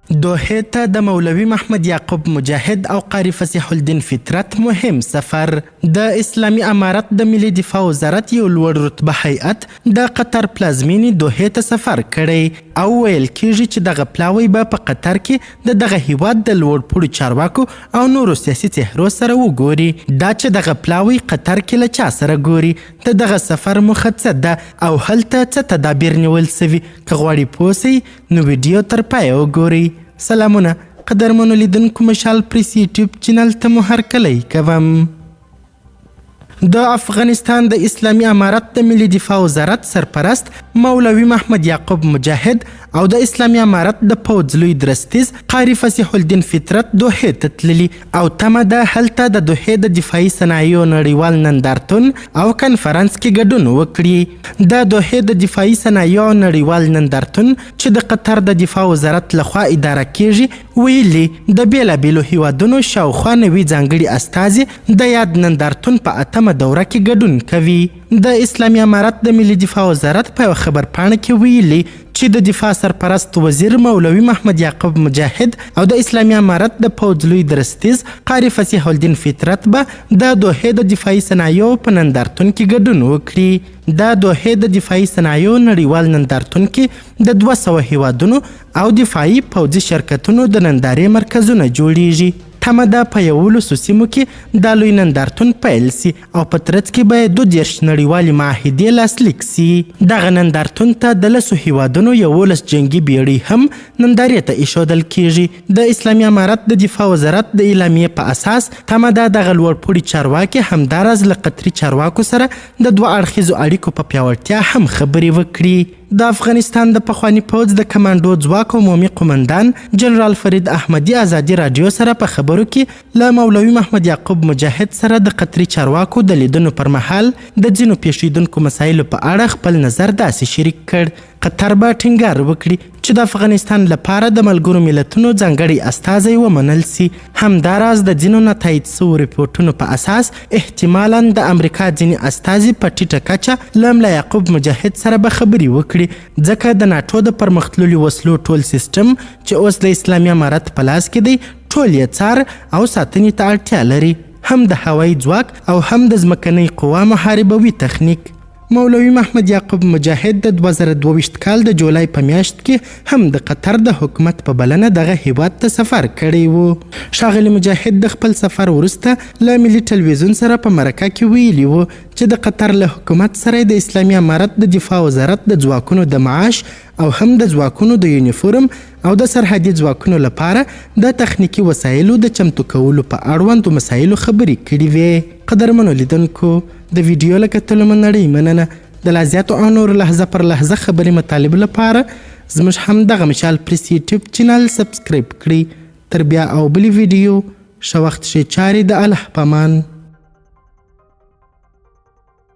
دوحې ته د مولوي محمد یعقوب مجاهد او قاری فصیح الدین فطرت مهم سفر. د اسلامي امارت د ملي دفاع وزارت یو لوړ رتبه هیئت د قطر پلازمینې دوحې ته سفر کړی او ویل کیږي چې دغه پلاوی به په قطر کې د دغه هیواد د لوړپوړو چارواکو او نورو سیاسي څهرو سره وګوري. دا چې دغه پلاوی قطر کې له چا سره ګوري، د دغه سفر موخه څه ده او هلته څه تدابیر نیول سوي، که غواړئ پوه سئ نو ویډیو تر پایه وګورئ. سلامونه قدرمنو لیدونکو، مشال پریس یوټیوب چینل ته مو هرکلی کوم. د افغانستان د اسلامي امارت د ملي دفاع وزارت سرپرست مولوي محمد یعقوب مجاهد او د اسلامي امارت د پوځ لوی درستیز قاری فصیح الدین فطرت دوحې ته تللي او تمه ده هلته د دوحې د دفاعي صنایعو نړیوال نندارتون او کنفرانس کې ګډون وکړي. د دوحې د دفاعي صنایعو نړیوال نندارتون چې د قطر د دفاع وزارت لخوا اداره کیږي ویلي د بیلابیلو هیوادونو شاوخوا 90 ځانګړي استازي د یاد نندارتون په 8مه دوره کې ګډون کوي. د اسلامي امارت د ملي دفاع وزارت په یوه خبرپاڼه کې ویلي چې د دفاع سرپرست وزیر مولوي محمد یعقوب مجاهد او د اسلامي امارت د پوځ لوی درستیز قاری فصیح الدین فطرت به د دوحې د دفاعي صنایعو په نندارتون کې ګډون وکړي. د دوحې د دفاعي صنایعو نړیوال نندارتون کې د 200 هیوادونو او دفاعي پوځي شرکتونو د نندارې مرکزونه جوړیږي. تمه ده په 11 سیمو کې دا لوی نندارتون پیل سي او په ترڅ کې به 22 نړیوالې معاهدې لاسلیک سي. دغه نندارتون ته د 10 هیوادونو 11 جنګي بیړۍ هم نندارې ته ایښودل کیږي. د اسلامي امارت د دفاع وزارت د اعلامیې په اساس تمه ده دغه لوړپوړي چارواکي همداراز له قطري چارواکو سره د 2 اړخیزو اړیکو په پیاوړتیا هم خبرې وکړي. د افغانستان د پخواني پوځ د کمانډو ځواک عمومي قومندان جنرال فرید احمدي ازادي رادیو سره په خبرو کې له مولوي محمد یعقوب مجاهد سره د قطري چارواکو د لیدنو پر مهال د ځینو پیښیدونکو مسایلو په اړه خپل نظر داسې شریک کړ. قطر به ټینګار وکړي چې د افغانستان لپاره د ملګرو ملتونو ځانګړی استازی ومنل سي. همداراز د ځینو نتایج سوو ریپورټونو په اساس احتمالا د امریکا ځینې استازي په ټیټه کچه له ملا یعقوب مجاهد سره به خبرې وکړي، ځکه د ناټو د پرمختللو وسلو ټول سیستم چې اوس د اسلامي امارت په لاس کې دی ټول یې څار او ساتنې ته اړتیا لري، هم د هوایي ځواک او هم د ځمکنۍ قوا محاربوي تخنیک. مولوي محمد یعقوب مجاهد د 2022 کال د جولای په میاشت کې هم د قطر د حکومت په بلنه دغه هیواد ته سفر کړی و. ښاغلي مجاهد د خپل سفر وروسته له ملي ټلویزیون سره په مرکه کې ویلي و چې د قطر له حکومت سره د اسلامي امارت د دفاع وزارت د ځواکونو د معاش او هم د ځواکونو د یونیفورم او د سرحدي ځواکونو لپاره د تخنیکي وسایلو د چمتو کولو په اړوندو مسایلو خبرې کړي وې. قدرمنو لیدونکو، د ویډیو له کتلو مننه مننه. د لا زیاتو او نورو لحظه پر لحظه خبرې مطالب لپاره زموږ هم دغه مشال پریس یوټیوب چینل سبسکرایب کړئ. تر بیا او بلې ویډیو ښه وخت ښې چارې د الله په امان.